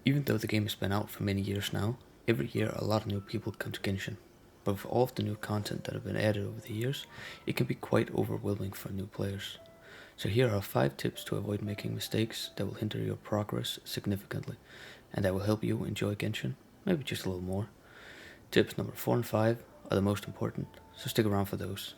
Even though the game has been out for many years now, every year a lot of new people come to Genshin. But with all of the new content that have been added over the years, it can be quite overwhelming for new players. So here are 5 tips to avoid making mistakes that will hinder your progress significantly, and that will help you enjoy Genshin, maybe just a little more. Tips number 4 and 5 are the most important, so stick around for those.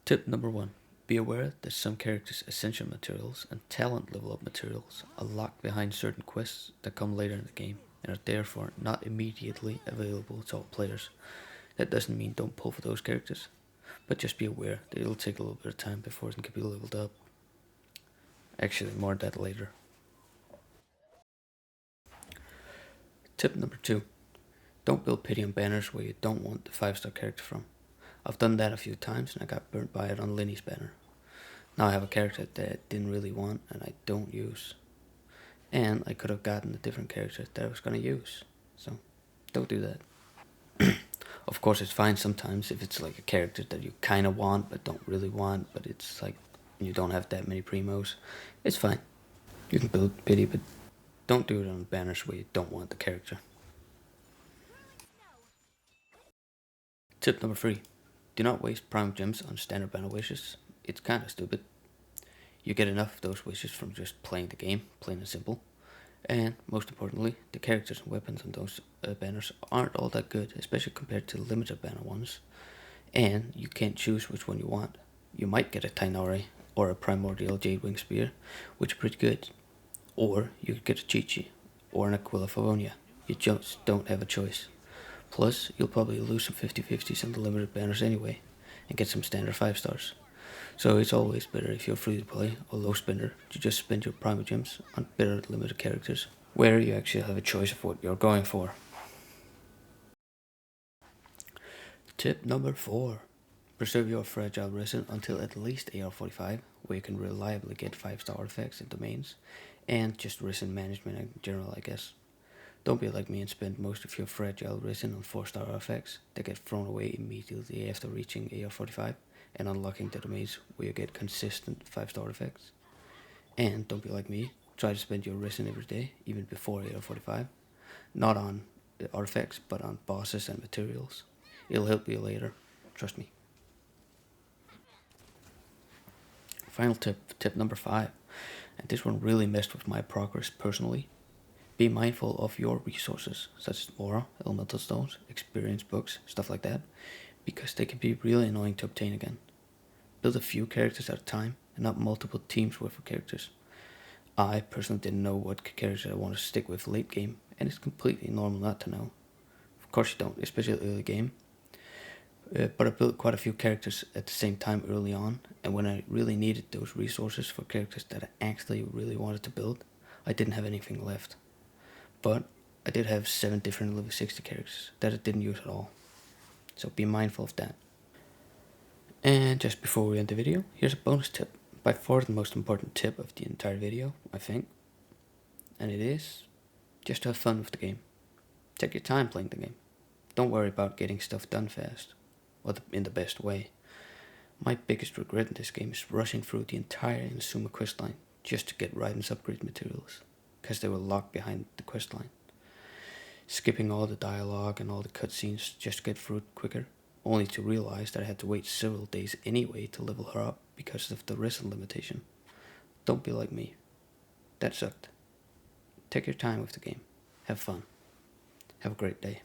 Tip number 1. Be aware that some characters' essential materials and talent level up materials are locked behind certain quests that come later in the game and are therefore not immediately available to all players. That doesn't mean don't pull for those characters, but just be aware that it'll take a little bit of time before it can be leveled up. Actually, more of that later. Tip number 2. Don't build pity on banners where you don't want the 5-star character from. I've done that a few times and I got burnt by it on Linny's banner. Now I have a character that I didn't really want and I don't use. And I could have gotten a different character that I was going to use. So, don't do that. Of course, it's fine sometimes if it's like a character that you kind of want but don't really want, but it's like you don't have that many primos. It's fine. You can build pity, but don't do it on banners where you don't want the character. Tip number 3. Do not waste prime gems on standard banner wishes. It's kinda stupid. You get enough of those wishes from just playing the game, plain and simple. And most importantly, the characters and weapons on those banners aren't all that good, especially compared to the limited banner ones. And you can't choose which one you want. You might get a Tainari or a Primordial Jadewing Spear, which are pretty good. Or you could get a Chi-Chi or an Aquila Favonia. You just don't have a choice. Plus, you'll probably lose some 50-50s on the limited banners anyway, and get some standard 5 stars. So it's always better if you're free to play or low spender to just spend your prime gems on better limited characters, where you actually have a choice of what you're going for. Tip number 4. Preserve your fragile resin until at least AR45, where you can reliably get 5-star artifacts and domains, and just resin management in general, I guess. Don't be like me and spend most of your fragile resin on 4-star artifacts that get thrown away immediately after reaching AR45 and unlocking the domains where you get consistent 5-star artifacts. And don't be like me, try to spend your resin every day, even before AR45, not on the artifacts but on bosses and materials. It'll help you later, trust me. Final tip, tip number 5, and this one really messed with my progress personally. Be mindful of your resources, such as aura, elemental stones, experience books, stuff like that, because they can be really annoying to obtain again. Build a few characters at a time, and not multiple teams worth of characters. I personally didn't know what characters I wanted to stick with late game, and it's completely normal not to know. Of course you don't, especially early game. But I built quite a few characters at the same time early on, and when I really needed those resources for characters that I actually really wanted to build, I didn't have anything left. But I did have 7 different level 60 characters that I didn't use at all. So be mindful of that. And just before we end the video, here's a bonus tip. By far the most important tip of the entire video, I think. And it is just to have fun with the game. Take your time playing the game. Don't worry about getting stuff done fast, or in the best way. My biggest regret in this game is rushing through the entire Inazuma questline just to get Raiden's upgrade materials, because they were locked behind the questline. Skipping all the dialogue and all the cutscenes just to get through it quicker, only to realize that I had to wait several days anyway to level her up because of the resin limitation. Don't be like me. That sucked. Take your time with the game. Have fun. Have a great day.